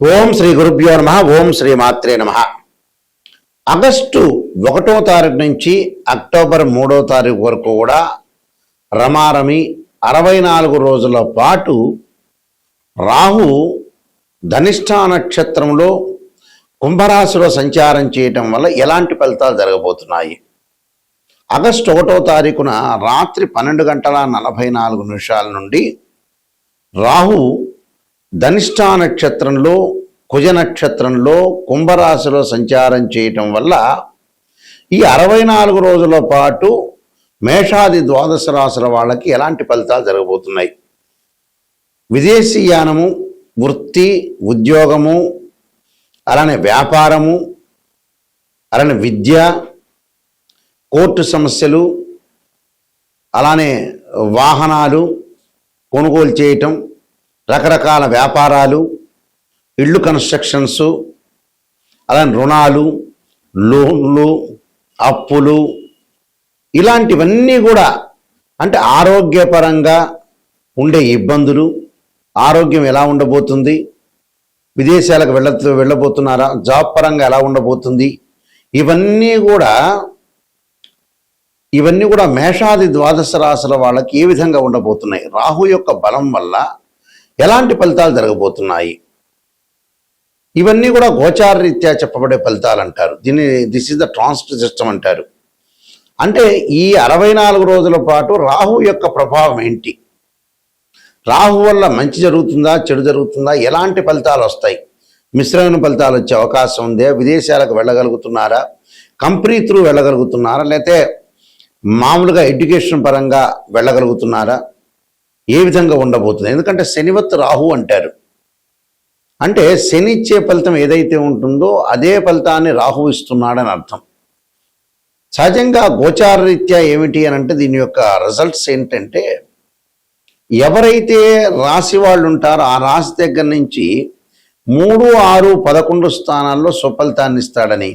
ఓం శ్రీ గురుభ్యో నమ. ఓం శ్రీ మాత్రే నమ. ఆగస్టు 1వ తారీఖు నుంచి అక్టోబర్ 3వ తారీఖు వరకు కూడా రమారమి 64 రోజుల పాటు రాహు ధనిష్ఠా నక్షత్రంలో కుంభరాశిలో సంచారం చేయటం వల్ల ఎలాంటి ఫలితాలు జరగబోతున్నాయి? ఆగస్టు 1వ తారీఖున రాత్రి 12:44 నుండి రాహు ధనిష్ఠా నక్షత్రంలో కుజ నక్షత్రంలో కుంభరాశిలో సంచారం చేయటం వల్ల ఈ 64 రోజుల పాటు మేషాది ద్వాదశ రాశుల వాళ్ళకి ఎలాంటి ఫలితాలు జరగబోతున్నాయి? విదేశీయానము, వృత్తి, ఉద్యోగము, అలానే వ్యాపారము, అలానే విద్య, కోర్టు సమస్యలు, అలానే వాహనాలు కొనుగోలు చేయటం, రకరకాల వ్యాపారాలు, ఇళ్ళు కన్స్ట్రక్షన్స్, అలానే రుణాలు, లోన్లు, అప్పులు, ఇలాంటివన్నీ కూడా అంటే ఆరోగ్యపరంగా ఉండే ఇబ్బందులు, ఆరోగ్యం ఎలా ఉండబోతుంది, విదేశాలకు వెళ్ళబోతున్నారా, జాబ్ పరంగా ఎలా ఉండబోతుంది, ఇవన్నీ కూడా మేషాది ద్వాదశ రాశుల వాళ్ళకి ఏ విధంగా ఉండబోతున్నాయి, రాహు యొక్క బలం వల్ల ఎలాంటి ఫలితాలు జరగబోతున్నాయి, ఇవన్నీ కూడా గోచార రీత్యా చెప్పబడే ఫలితాలు అంటారు. This is the transit system అంటారు. అంటే ఈ 64 రోజుల పాటు రాహు యొక్క ప్రభావం ఏంటి, రాహు వల్ల మంచి జరుగుతుందా, చెడు జరుగుతుందా, ఎలాంటి ఫలితాలు వస్తాయి, మిశ్రమైన ఫలితాలు వచ్చే అవకాశం ఉందే, విదేశాలకు వెళ్ళగలుగుతున్నారా, కంపెనీ త్రూ వెళ్ళగలుగుతున్నారా, లేకపోతే మామూలుగా ఎడ్యుకేషన్ పరంగా వెళ్ళగలుగుతున్నారా, ఏ విధంగా ఉండబోతుంది? ఎందుకంటే శనివత్ రాహు అంటారు. అంటే శని ఇచ్చే ఫలితం ఏదైతే ఉంటుందో అదే ఫలితాన్ని రాహు ఇస్తున్నాడని అర్థం. సహజంగా గోచార రీత్యా ఏమిటి అని అంటే దీని యొక్క రిజల్ట్స్ ఏంటంటే, ఎవరైతే రాశి వాళ్ళు ఉంటారో ఆ రాశి దగ్గర నుంచి 3, 6, 11 స్థానాల్లో స్వఫలితాన్ని ఇస్తాడని,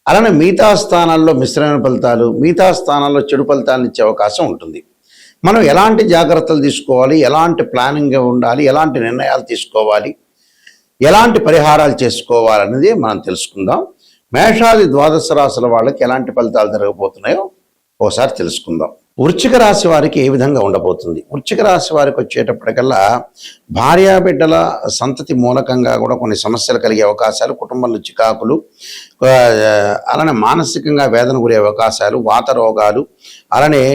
అలానే మిగతా స్థానాల్లో మిశ్రమైన ఫలితాలు, మిగతా స్థానాల్లో చెడు ఫలితాలను ఇచ్చే అవకాశం ఉంటుంది. మనం ఎలాంటి జాగ్రత్తలు తీసుకోవాలి, ఎలాంటి ప్లానింగ్ ఉండాలి, ఎలాంటి నిర్ణయాలు తీసుకోవాలి, ఎలాంటి పరిహారాలు చేసుకోవాలనేది మనం తెలుసుకుందాం. మేషాది ద్వాదశ రాశుల వాళ్ళకి ఎలాంటి ఫలితాలు జరగబోతున్నాయో ఒకసారి తెలుసుకుందాం. వృశ్చిక రాశి వారికి ఏ విధంగా ఉండబోతుంది? వృశ్చిక రాశి వారికి వచ్చేటప్పటికల్లా భార్యాబిడ్డల సంతతి మూలకంగా కూడా కొన్ని సమస్యలు కలిగే అవకాశాలు, కుటుంబంలో చికాకులు, అలానే మానసికంగా వేదన గురే అవకాశాలు, వాత రోగాలు, అలానే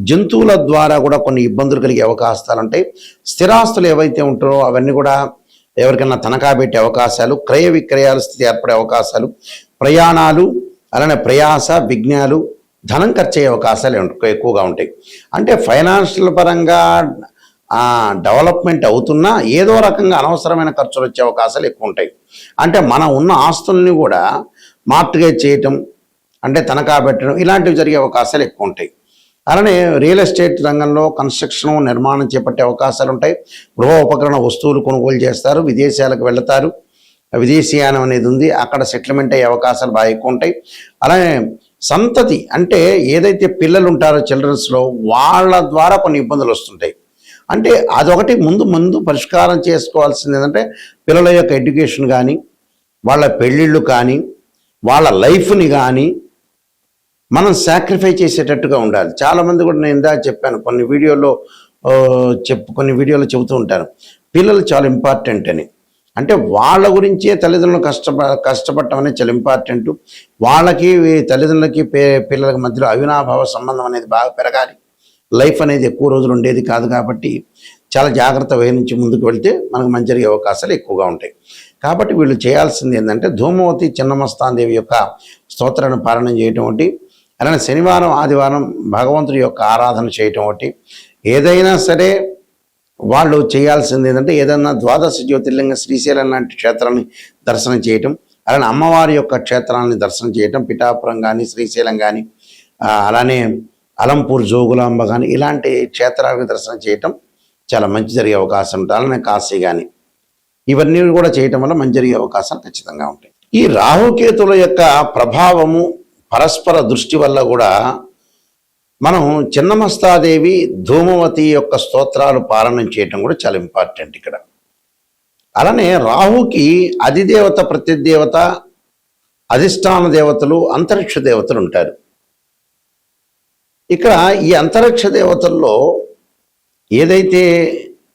జంతువుల ద్వారా కూడా కొన్ని ఇబ్బందులు కలిగే అవకాశాలు ఉంటాయి. స్థిరాస్తులు ఏవైతే ఉంటారో అవన్నీ కూడా ఎవరికైనా తనఖా పెట్టే అవకాశాలు, క్రయ విక్రయాల స్థితి ఏర్పడే అవకాశాలు, ప్రయాణాలు, అలానే ప్రయాస, విఘ్నాలు, ధనం ఖర్చు అయ్యే అవకాశాలు ఎక్కువగా ఉంటాయి. అంటే ఫైనాన్షియల్ పరంగా డెవలప్మెంట్ అవుతున్నా ఏదో రకంగా అనవసరమైన ఖర్చులు వచ్చే అవకాశాలు ఎక్కువ ఉంటాయి. అంటే మనం ఉన్న ఆస్తుల్ని కూడా మార్ట్గేజ్ చేయటం, అంటే తనఖా పెట్టడం, ఇలాంటివి జరిగే అవకాశాలు ఎక్కువ ఉంటాయి. అలానే రియల్ ఎస్టేట్ రంగంలో కన్స్ట్రక్షన్, నిర్మాణం చేపట్టే అవకాశాలు ఉంటాయి. గృహ ఉపకరణ వస్తువులు కొనుగోలు చేస్తారు, విదేశాలకు వెళతారు, విదేశీయానం అనేది ఉంది, అక్కడ సెటిల్మెంట్ అయ్యే అవకాశాలు బాగా ఎక్కువ ఉంటాయి. అలానే సంతతి అంటే ఏదైతే పిల్లలు ఉంటారో చిల్డ్రన్స్లో వాళ్ళ ద్వారా కొన్ని ఇబ్బందులు వస్తుంటాయి. అంటే అదొకటి ముందు పరిష్కారం చేసుకోవాల్సింది ఏంటంటే పిల్లల యొక్క ఎడ్యుకేషన్ కానీ, వాళ్ళ పెళ్ళిళ్ళు కానీ, వాళ్ళ లైఫ్ని కానీ మనం సాక్రిఫై చేసేటట్టుగా ఉండాలి. చాలామంది కూడా నేను ఇందాక చెప్పాను, కొన్ని వీడియోలో చెబుతూ ఉంటాను, పిల్లలు చాలా ఇంపార్టెంట్ అని. అంటే వాళ్ళ గురించే తల్లిదండ్రులు కష్టపడటం అనేది చాలా ఇంపార్టెంట్. వాళ్ళకి తల్లిదండ్రులకి పిల్లలకి మధ్యలో అవినాభావ సంబంధం అనేది బాగా పెరగాలి. లైఫ్ అనేది ఎక్కువ రోజులు ఉండేది కాదు కాబట్టి చాలా జాగ్రత్త వహించి ముందుకు వెళ్తే మనకు మంచి జరిగే అవకాశాలు ఎక్కువగా ఉంటాయి. కాబట్టి వీళ్ళు చేయాల్సింది ఏంటంటే ధూమవతి చిన్నమస్తాందేవి యొక్క స్తోత్రాన్ని పారాయణం చేయటం ఒకటి, అలానే శనివారం, ఆదివారం భగవంతుడి యొక్క ఆరాధన చేయటం ఒకటి. ఏదైనా సరే వాళ్ళు చేయాల్సింది ఏంటంటే ఏదైనా ద్వాదశ జ్యోతిర్లింగ శ్రీశైలం లాంటి క్షేత్రాన్ని దర్శనం చేయటం, అలానే అమ్మవారి యొక్క క్షేత్రాన్ని దర్శనం చేయటం, పిఠాపురం కానీ, శ్రీశైలం కానీ, అలానే అలంపూర్ జోగులాంబ కానీ, ఇలాంటి క్షేత్రాలను దర్శనం చేయటం చాలా మంచి జరిగే అవకాశం ఉంటుంది. అలానే కాశీ కానీ, ఇవన్నీ కూడా చేయటం వల్ల మంచి జరిగే అవకాశాలు ఖచ్చితంగా ఉంటాయి. ఈ రాహుకేతుల యొక్క ప్రభావము, పరస్పర దృష్టి వల్ల కూడా మనం చిన్నమస్తాదేవి ధూమవతి యొక్క స్తోత్రాలు పారాయణం చేయటం కూడా చాలా ఇంపార్టెంట్ ఇక్కడ. అలానే రాహుకి అధిదేవత, ప్రత్యదేవత, అధిష్టాన దేవతలు, అంతరిక్ష దేవతలు ఉంటారు. ఇక్కడ ఈ అంతరిక్ష దేవతల్లో ఏదైతే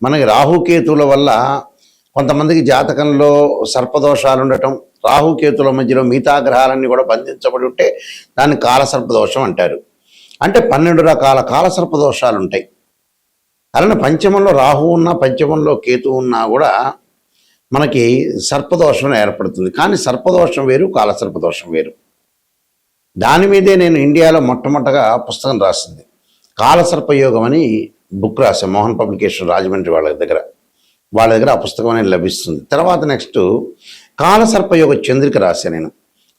మనకి రాహుకేతువుల వల్ల కొంతమందికి జాతకంలో సర్పదోషాలు ఉండటం, రాహుకేతుల మధ్యలో మిగతా గ్రహాలన్నీ కూడా బంధించబడి ఉంటే దాన్ని కాలసర్పదోషం అంటారు. అంటే 12 రకాల కాలసర్పదోషాలు ఉంటాయి. అలానే పంచమంలో రాహు ఉన్నా, పంచమంలో కేతు ఉన్నా కూడా మనకి సర్పదోషం ఏర్పడుతుంది. కానీ సర్పదోషం వేరు, కాలసర్పదోషం వేరు. దాని మీదే నేను ఇండియాలో మొట్టమొదటగా పుస్తకం రాసింది. కాలసర్పయోగం అని బుక్ రాశాను, మోహన్ పబ్లికేషన్ రాజమండ్రి వాళ్ళ దగ్గర ఆ పుస్తకం అనేది లభిస్తుంది. తర్వాత నెక్స్ట్ కాలసర్పయోగ చంద్రిక రాశాను నేను.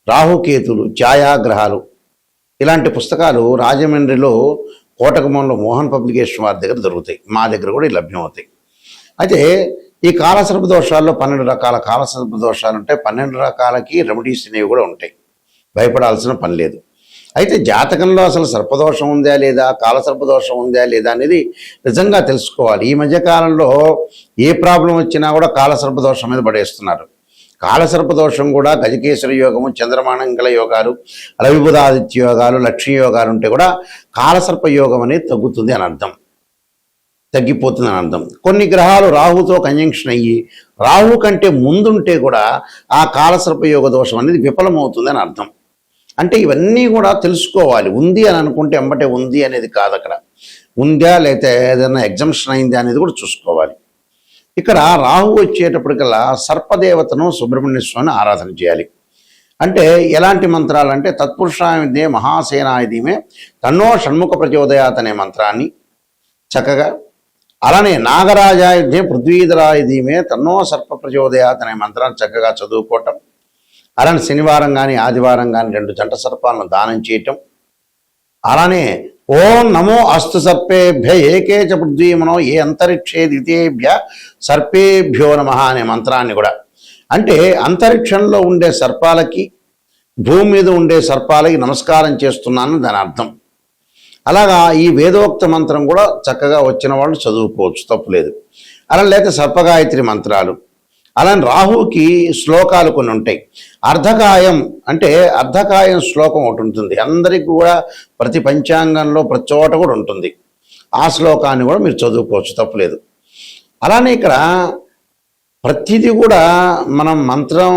రాహుకేతులు, ఛాయాగ్రహాలు, ఇలాంటి పుస్తకాలు రాజమండ్రిలో కోటకమంలో మోహన్ పబ్లికేషన్ వారి దగ్గర దొరుకుతాయి. మా దగ్గర కూడా లభ్యమవుతాయి. అయితే ఈ కాలసర్ప దోషాల్లో 12 రకాల కాలసర్ప దోషాలు ఉంటాయి. 12 రకాలకి రెమెడీస్ అనేవి కూడా ఉంటాయి. భయపడాల్సిన పని లేదు. అయితే జాతకంలో అసలు సర్పదోషం ఉందా లేదా, కాలసర్పదోషం ఉందా లేదా అనేది నిజంగా తెలుసుకోవాలి. ఈ మధ్యకాలంలో ఏ ప్రాబ్లం వచ్చినా కూడా కాలసర్పదోషం మీద పడేస్తున్నారు. కాలసర్పదోషం కూడా గజకేశ్వర యోగము, చంద్రమానంగళ యోగాలు, రవిబుధాదిత్య యోగాలు, లక్ష్మీ యోగాలు ఉంటే కూడా కాలసర్ప యోగం అనేది తగ్గుతుంది అని అర్థం, తగ్గిపోతుంది అని అర్థం. కొన్ని గ్రహాలు రాహుతో కంజంక్షన్ అయ్యి రాహు కంటే ముందుంటే కూడా ఆ కాలసర్ప యోగ దోషం అనేది విఫలమవుతుంది అని అర్థం. అంటే ఇవన్నీ కూడా తెలుసుకోవాలి. ఉంది అని అనుకుంటే ఎంబటే ఉంది అనేది కాదు, అక్కడ ఉందా లేకపోతే ఏదైనా ఎగ్జంప్షన్ అయిందా అనేది కూడా చూసుకోవాలి. ఇక్కడ రాహు వచ్చేటప్పటికల్లా సర్పదేవతను సుబ్రహ్మణ్య స్వామిని ఆరాధన చేయాలి. అంటే ఎలాంటి మంత్రాలు అంటే తత్పురుషాయుధే మహాసేనాయుధీమే తన్నో షణ్ముఖ ప్రచోదయాత్ అనే మంత్రాన్ని చక్కగా, అలానే నాగరాజాయుధే పృథ్వీధరాయుధీమే తన్నో సర్ప ప్రచోదయాత్ అనే మంత్రాన్ని చక్కగా చదువుకోవటం. అలానే శనివారం కానీ ఆదివారం కానీ 2 జంట సర్పాలను దానం చేయటం. అలానే ఓం నమో అస్తు సర్పేభ్య ఏకే చ పృథ్వీమనో ఏ అంతరిక్షే ద్వితేభ్య సర్పేభ్యో నమః అనే మంత్రాన్ని కూడా, అంటే అంతరిక్షంలో ఉండే సర్పాలకి, భూమి మీద ఉండే సర్పాలకి నమస్కారం చేస్తున్నాను దాని అర్థం. అలాగా ఈ వేదోక్త మంత్రం కూడా చక్కగా వచ్చిన వాళ్ళు చదువుకోవచ్చు, తప్పులేదు. అలా లేక సర్పగాయత్రి మంత్రాలు. అలానే రాహుకి శ్లోకాలు కొన్ని ఉంటాయి. అర్ధకాయం అంటే అర్ధకాయం శ్లోకం ఒకటి ఉంటుంది, అందరికీ కూడా ప్రతి పంచాంగంలో ప్రతి చోట కూడా ఉంటుంది. ఆ శ్లోకాన్ని కూడా మీరు చదువుకోవచ్చు, తప్పులేదు. అలానే ఇక్కడ ప్రతిదీ కూడా మనం మంత్రం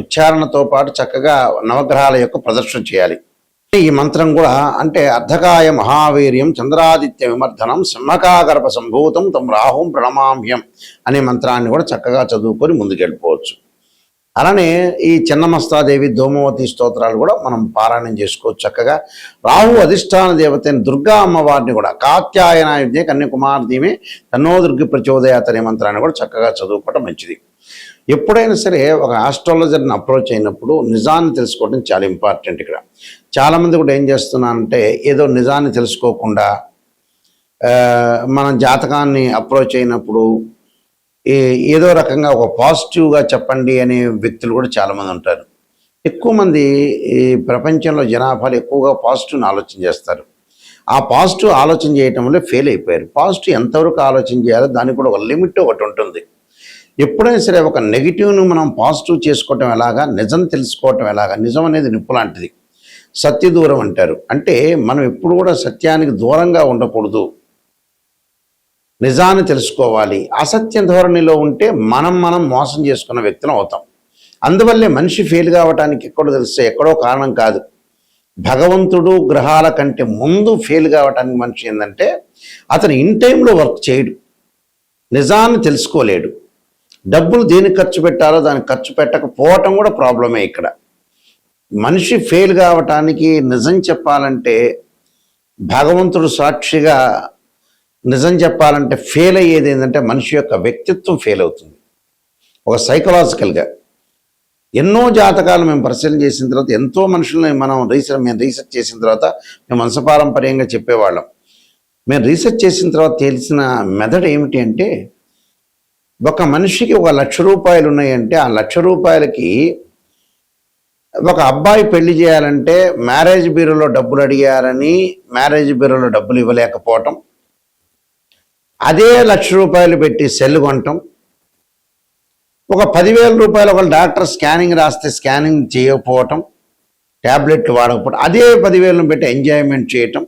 ఉచ్చారణతో పాటు చక్కగా నవగ్రహాల యొక్క ప్రదర్శన చేయాలి. ఈ మంత్రం కూడా అంటే అర్ధకాయ మహావీర్యం చంద్రాదిత్య విమర్ధనం సింహకాగర్భ సంభూతం తం రాహుం ప్రణమామ్యం అనే మంత్రాన్ని కూడా చక్కగా చదువుకొని ముందుకెళ్ళిపోవచ్చు. అలానే ఈ చిన్నమస్తాదేవి, ధూమవతి స్తోత్రాలు కూడా మనం పారాయణం చేసుకోవచ్చు చక్కగా. రాహు అధిష్టాన దేవతైన దుర్గా అమ్మవారిని కూడా కాత్యాయనాయుధే కన్యాకుమార్దీమే తన్నో దుర్గి ప్రచోదయాత్ అనే మంత్రాన్ని కూడా చక్కగా చదువుకోవడం మంచిది. ఎప్పుడైనా సరే ఒక ఆస్ట్రాలజర్ని అప్రోచ్ అయినప్పుడు నిజాన్ని తెలుసుకోవడం చాలా ఇంపార్టెంట్. ఇక్కడ చాలామంది కూడా ఏం చేస్తున్నారంటే ఏదో నిజాన్ని తెలుసుకోకుండా మన జాతకాన్ని అప్రోచ్ అయినప్పుడు ఏదో రకంగా ఒక పాజిటివ్గా చెప్పండి అనే వ్యక్తులు కూడా చాలామంది ఉంటారు. ఎక్కువ మంది ఈ ప్రపంచంలో జనాభాలు ఎక్కువగా పాజిటివ్ని ఆలోచన చేస్తారు. ఆ పాజిటివ్ ఆలోచన చేయటం వల్ల ఫెయిల్ అయిపోయారు. పాజిటివ్ ఎంతవరకు ఆలోచన చేయాలో దానికి కూడా ఒక లిమిట్ ఒకటి ఉంటుంది. ఎప్పుడైనా సరే ఒక నెగిటివ్ను మనం పాజిటివ్ చేసుకోవటం ఎలాగా, నిజం తెలుసుకోవటం ఎలాగా. నిజం అనేది నిప్పు లాంటిది, సత్య దూరం అంటారు. అంటే మనం ఎప్పుడు కూడా సత్యానికి దూరంగా ఉండకూడదు, నిజాన్ని తెలుసుకోవాలి. అసత్య ధోరణిలో ఉంటే మనం మోసం చేసుకున్న వ్యక్తులు అవుతాం. అందువల్లే మనిషి ఫెయిల్ కావటానికి ఎక్కడో తెలిస్తే ఎక్కడో కారణం కాదు. భగవంతుడు గ్రహాల కంటే ముందు ఫెయిల్ కావటానికి మనిషి ఏంటంటే అతను ఇన్ టైంలో వర్క్ చేయడు, నిజాన్ని తెలుసుకోలేడు. డబ్బులు దేనికి ఖర్చు పెట్టాలో దానికి ఖర్చు పెట్టకపోవటం కూడా ప్రాబ్లమే. ఇక్కడ మనిషి ఫెయిల్ కావటానికి నిజం చెప్పాలంటే భగవంతుడు సాక్షిగా నిజం చెప్పాలంటే ఫెయిల్ అయ్యేది ఏంటంటే మనిషి యొక్క వ్యక్తిత్వం ఫెయిల్ అవుతుంది. ఒక సైకలాజికల్గా ఎన్నో జాతకాలు మేము పరిశీలన చేసిన తర్వాత, ఎంతో మనుషుల్ని మేము రీసెర్చ్ చేసిన తర్వాత మేము వంశపారంపర్యంగా చెప్పేవాళ్ళం. మేము రీసెర్చ్ చేసిన తర్వాత తెలిసిన మెథడ్ ఏమిటి అంటే, ఒక మనిషికి 1,00,000 రూపాయలు ఉన్నాయంటే ఆ 1,00,000 రూపాయలకి ఒక అబ్బాయి పెళ్లి చేయాలంటే మ్యారేజ్ బ్యూరోలో డబ్బులు అడిగారని మ్యారేజ్ బ్యూరోలో డబ్బులు ఇవ్వలేకపోవటం, అదే 1,00,000 రూపాయలు పెట్టి సెల్ కొనటం, ఒక 10,000 రూపాయలు ఒక డాక్టర్ స్కానింగ్ రాస్తే స్కానింగ్ చేయకపోవటం, ట్యాబ్లెట్లు వాడకపోవటం, అదే 10,000 పెట్టి ఎంజాయ్మెంట్ చేయటం.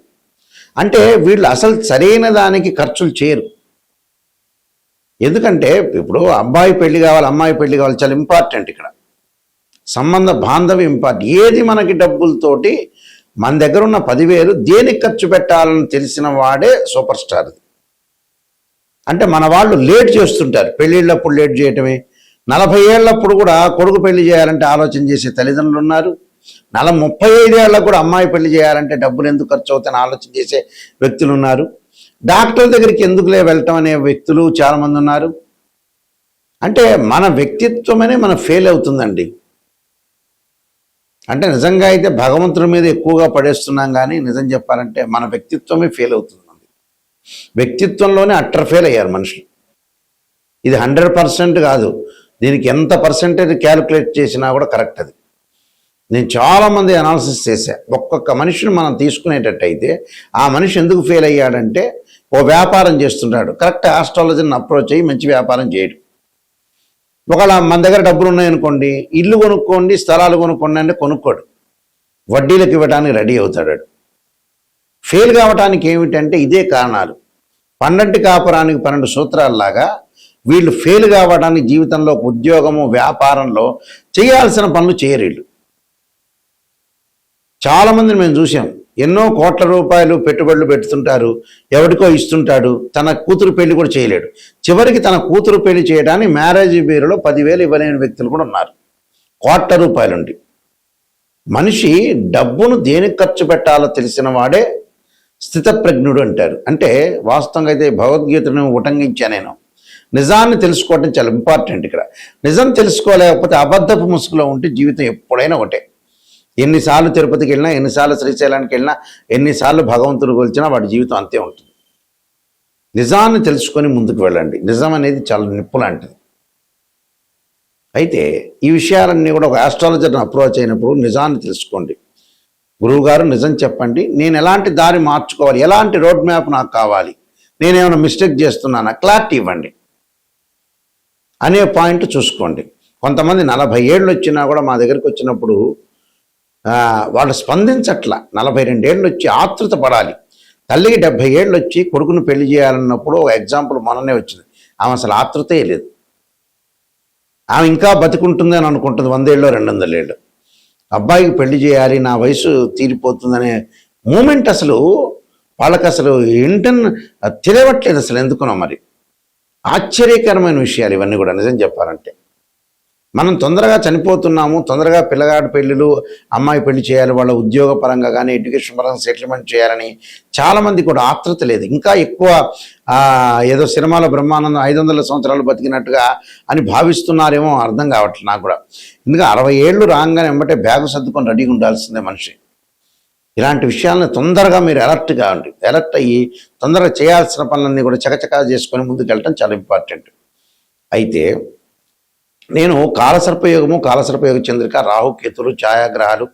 అంటే వీళ్ళు అసలు సరైన దానికి ఖర్చులు చేయరు. ఎందుకంటే ఇప్పుడు అబ్బాయి పెళ్లి కావాలి, అమ్మాయి పెళ్లి కావాలి, చాలా ఇంపార్టెంట్. ఇక్కడ సంబంధ బాంధవ్యం ఇంపార్టెంట్. ఏది మనకి డబ్బులతోటి మన దగ్గర ఉన్న 10,000 దేనికి ఖర్చు పెట్టాలని తెలిసిన వాడే సూపర్ స్టార్. అంటే మన వాళ్ళు లేట్ చేస్తుంటారు, పెళ్ళిళ్ళప్పుడు లేట్ చేయటమే. 40 ఏళ్ళప్పుడు కూడా కొడుకు పెళ్లి చేయాలంటే ఆలోచన చేసే తల్లిదండ్రులు ఉన్నారు. 35 ఏళ్ళకు కూడా అమ్మాయి పెళ్లి చేయాలంటే డబ్బులు ఎందుకు ఖర్చు అవుతాయని ఆలోచన చేసే వ్యక్తులు ఉన్నారు. డాక్టర్ దగ్గరికి ఎందుకులే వెళ్ళటం అనే వ్యక్తులు చాలామంది ఉన్నారు. అంటే మన వ్యక్తిత్వమనే మనం ఫెయిల్ అవుతుందండి. అంటే నిజంగా అయితే భగవంతుడి మీద ఎక్కువగా పడేస్తున్నాం, కానీ నిజం చెప్పాలంటే మన వ్యక్తిత్వమే ఫెయిల్ అవుతుంది. వ్యక్తిత్వంలోనే అట్టర్ ఫెయిల్ అయ్యారు మనుషులు. ఇది 100% కాదు, దీనికి ఎంత పర్సెంటేజ్ క్యాలిక్యులేట్ చేసినా కూడా కరెక్ట్. అది నేను చాలామంది అనాలిసిస్ చేశా. ఒక్కొక్క మనిషిని మనం తీసుకునేటట్టయితే ఆ మనిషి ఎందుకు ఫెయిల్ అయ్యాడంటే, ఓ వ్యాపారం చేస్తుంటాడు, కరెక్ట్ ఆస్ట్రాలజీని అప్రోచ్ అయ్యి మంచి వ్యాపారం చేయడు. ఒకవేళ మన దగ్గర డబ్బులు ఉన్నాయనుకోండి, ఇల్లు కొనుక్కోండి, స్థలాలు కొనుక్కోండి అంటే కొనుక్కోడు, వడ్డీలకు ఇవ్వడానికి రెడీ అవుతాడు. ఫెయిల్ కావడానికి ఏమిటంటే ఇదే కారణాలు. 12 కాపురానికి 12 సూత్రాలలాగా వీళ్ళు ఫెయిల్ కావడానికి జీవితంలో, ఉద్యోగము, వ్యాపారంలో చేయాల్సిన పనులు చేయరు వీళ్ళు. చాలామందిని మేము చూసాం, ఎన్నో కోట్ల రూపాయలు పెట్టుబడులు పెడుతుంటారు, ఎవరికో ఇస్తుంటాడు, తన కూతురు పెళ్లి కూడా చేయలేడు. చివరికి తన కూతురు పెళ్లి చేయడానికి మ్యారేజ్ బ్యూరోలో 10,000 ఇవ్వలేని వ్యక్తులు కూడా ఉన్నారు. కోట్ల రూపాయలుండి. మనిషి డబ్బును దేనికి ఖర్చు పెట్టాలో తెలిసిన వాడే స్థితప్రజ్ఞుడు అంటారు. అంటే వాస్తవంగా అయితే భగవద్గీతను ఉటంకించా నేను. నిజాన్ని తెలుసుకోవటం చాలా ఇంపార్టెంట్. ఇక్కడ నిజం తెలుసుకోలేకపోతే అబద్ధపు ముసుగులో ఉంటే జీవితం ఎప్పుడైనా ఒకటే. ఎన్నిసార్లు తిరుపతికి వెళ్ళినా, ఎన్నిసార్లు శ్రీశైలానికి వెళ్ళినా, ఎన్నిసార్లు భగవంతుడు కొలిచినా వాడి జీవితం అంతే ఉంటుంది. నిజాన్ని తెలుసుకొని ముందుకు వెళ్ళండి. నిజం అనేది చాలా నిప్పు లాంటిది. అయితే ఈ విషయాలన్నీ కూడా ఒక ఆస్ట్రాలజర్ని అప్రోచ్ అయినప్పుడు నిజాన్ని తెలుసుకోండి. గురువుగారు నిజం చెప్పండి, నేను ఎలాంటి దారి మార్చుకోవాలి, ఎలాంటి రోడ్ మ్యాప్ నాకు కావాలి, నేనేమైనా మిస్టేక్ చేస్తున్నానా, క్లారిటీ ఇవ్వండి అనే పాయింట్ చూసుకోండి. కొంతమంది 40 ఏళ్ళు వచ్చినా కూడా మా దగ్గరికి వచ్చినప్పుడు వాళ్ళు స్పందించట్ల. 42 ఏళ్ళు వచ్చి ఆతృత పడాలి. తల్లికి 70 ఏళ్ళు వచ్చి కొడుకును పెళ్లి చేయాలన్నప్పుడు ఒక ఎగ్జాంపుల్ మొన్ననే వచ్చింది. ఆమె అసలు ఆతృతే లేదు. ఆమె ఇంకా బతుకుంటుంది అని అనుకుంటుంది 100 ఏళ్ళు 200 ఏళ్ళు. అబ్బాయికి పెళ్లి చేయాలి, నా వయసు తీరిపోతుందనే మూమెంట్ అసలు వాళ్ళకి అసలు ఏంటని తెలియట్లేదు అసలు. ఎందుకునో మరి ఆశ్చర్యకరమైన విషయాలు ఇవన్నీ కూడా. నిజం చెప్పాలంటే మనం తొందరగా చనిపోతున్నాము, తొందరగా పిల్లగాడి పెళ్ళిళ్ళు, అమ్మాయి పెళ్లి చేయాలి, వాళ్ళ ఉద్యోగ పరంగా కానీ ఎడ్యుకేషన్ పరంగా సెటిల్మెంట్ చేయాలని చాలామంది కూడా ఆతృత లేదు. ఇంకా ఎక్కువ ఏదో సినిమాలో బ్రహ్మానందం 500 సంవత్సరాలు బతికినట్టుగా అని భావిస్తున్నారేమో, అర్థం కావట్లేదు నాకు కూడా. ఎందుకంటే 60 ఏళ్ళు రాగానే వెంబటే బ్యాగు సర్దుకొని రెడీగా ఉండాల్సిందే మనిషి. ఇలాంటి విషయాలను తొందరగా మీరు అలర్ట్ కావండి. అలర్ట్ అయ్యి తొందరగా చేయాల్సిన పనులన్నీ కూడా చకచకా చేసుకొని ముందుకు వెళ్ళటం చాలా ఇంపార్టెంట్. అయితే నేను కాలసర్పయోగము, కాలసర్పయోగ చంద్రిక, రాహుకేతులు, ఛాయాగ్రహాలు,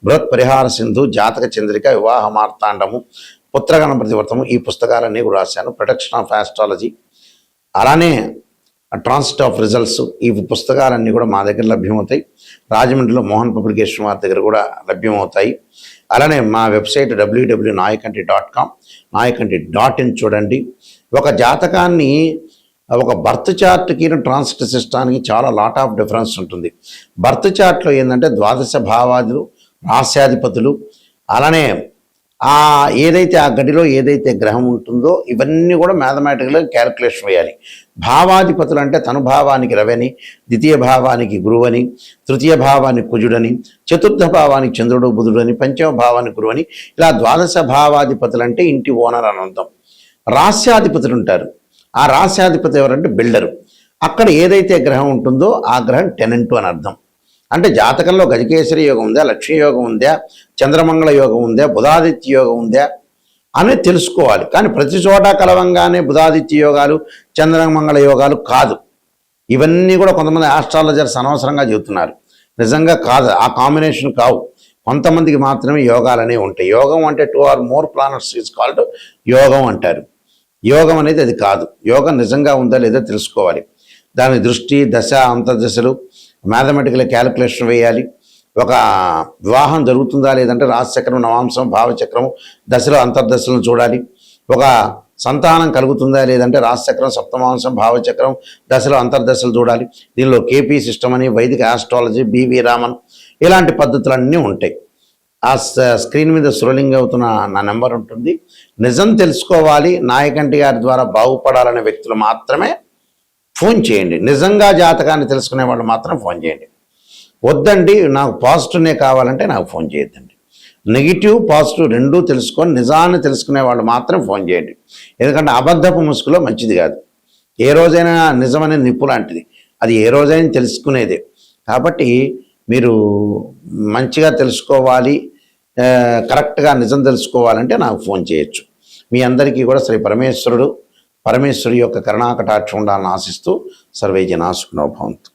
బృహత్ పరిహార సింధు, జాతక చంద్రిక, వివాహ మార్తాండము, పుత్రగణపతి వ్రతము, ఈ పుస్తకాలన్నీ కూడా రాశాను. ప్రొటెక్షన్ ఆఫ్ ఆస్ట్రాలజీ, అలానే ట్రాన్సిట్ ఆఫ్ రిజల్ట్స్, ఈ పుస్తకాలన్నీ కూడా మా దగ్గర లభ్యమవుతాయి. రాజమండ్రిలో మోహన్ పబ్లికేషన్ వారి దగ్గర కూడా లభ్యమవుతాయి. అలానే మా వెబ్సైట్ www.nayakanti.com, nayakanti.in చూడండి. ఒక జాతకాన్ని, ఒక బర్త్ చార్ట్కి ట్రాన్సిట్ సిస్టానికి చాలా లాట్ ఆఫ్ డిఫరెన్స్ ఉంటుంది. బర్త్ చార్ట్లో ఏంటంటే 12 భావాదులు, రాస్యాధిపతులు, అలానే ఏదైతే ఆ గడిలో ఏదైతే గ్రహం ఉంటుందో ఇవన్నీ కూడా మ్యాథమెటికల్గా క్యాలిక్యులేషన్ వేయాలి. భావాధిపతులు అంటే తనుభావానికి రవని, ద్వితీయ భావానికి గురువని, తృతీయ భావానికి కుజుడని, చతుర్థ భావానికి చంద్రుడు బుధుడని, పంచమ భావానికి గురువని, ఇలా 12 భావాధిపతులు అంటే ఇంటి ఓనర్ అని అర్థం. రాస్యాధిపతులు ఉంటారు. ఆ రాస్యాధిపతి ఎవరంటే బిల్డరు. అక్కడ ఏదైతే గ్రహం ఉంటుందో ఆ గ్రహం టెనెంటు అని అర్థం. అంటే జాతకంలో గజకేసరి యోగం ఉందా, లక్ష్మీ యోగం ఉందా, చంద్రమంగళ యోగం ఉందా, బుధాదిత్య యోగం ఉందా అనేది తెలుసుకోవాలి. కానీ ప్రతి చోట కలవంగానే బుధాదిత్య యోగాలు, చంద్రమంగళ యోగాలు కాదు. ఇవన్నీ కూడా కొంతమంది ఆస్ట్రాలజర్స్ అనవసరంగా చెబుతున్నారు. నిజంగా కాదు, ఆ కాంబినేషన్ కావు. కొంతమందికి మాత్రమే యోగాలు అనేవి ఉంటాయి. యోగం అంటే 2 or more planets is called యోగం అంటారు. యోగం అనేది అది కాదు. యోగం నిజంగా ఉందా లేదా తెలుసుకోవాలి. దాని దృష్టి దశ అంతర్దశలు మ్యాథమెటికల్ క్యాలిక్యులేషన్ వేయాలి. ఒక వివాహం జరుగుతుందా లేదంటే రాశిచక్రం నవాంశం భావచక్రం దశలు అంతర్దశలను చూడాలి. ఒక సంతానం కలుగుతుందా లేదంటే రాశిచక్రం సప్తమాంశం భావచక్రం దశలు అంతర్దశలు చూడాలి. దీనిలో కేపీ సిస్టమ్ అని వైదిక ఆస్ట్రాలజీ బివి రామన్ ఇలాంటి పద్ధతులన్నీ ఉంటాయి. ఆ స్క్రీన్ మీద స్క్రోలింగ్ అవుతున్న నా నెంబర్ ఉంటుంది. నిజం తెలుసుకోవాలి, నాయకంటి గారి ద్వారా బాగుపడాలనే వ్యక్తులు మాత్రమే ఫోన్ చేయండి. నిజంగా జాతకాన్ని తెలుసుకునే వాళ్ళు మాత్రం ఫోన్ చేయండి. వద్దండి నాకు పాజిటివ్నే కావాలంటే నాకు ఫోన్ చేయొద్దండి. నెగిటివ్ పాజిటివ్ రెండూ తెలుసుకొని నిజాన్ని తెలుసుకునే వాళ్ళు మాత్రం ఫోన్ చేయండి. ఎందుకంటే అబద్ధపు ముసుగులో మంచిది కాదు. ఏ రోజైనా నిజమనే నిప్పు లాంటిది, అది ఏ రోజైనా తెలుసుకునేదే. కాబట్టి మీరు మంచిగా తెలుసుకోవాలి, కరెక్ట్గా నిజం తెలుసుకోవాలంటే నాకు ఫోన్ చేయొచ్చు. మీ అందరికీ కూడా శ్రీ పరమేశ్వరుడి యొక్క కరుణాకటాక్షం ఉండాలని ఆశిస్తూ సర్వే జనా సుఖినో భవంతు.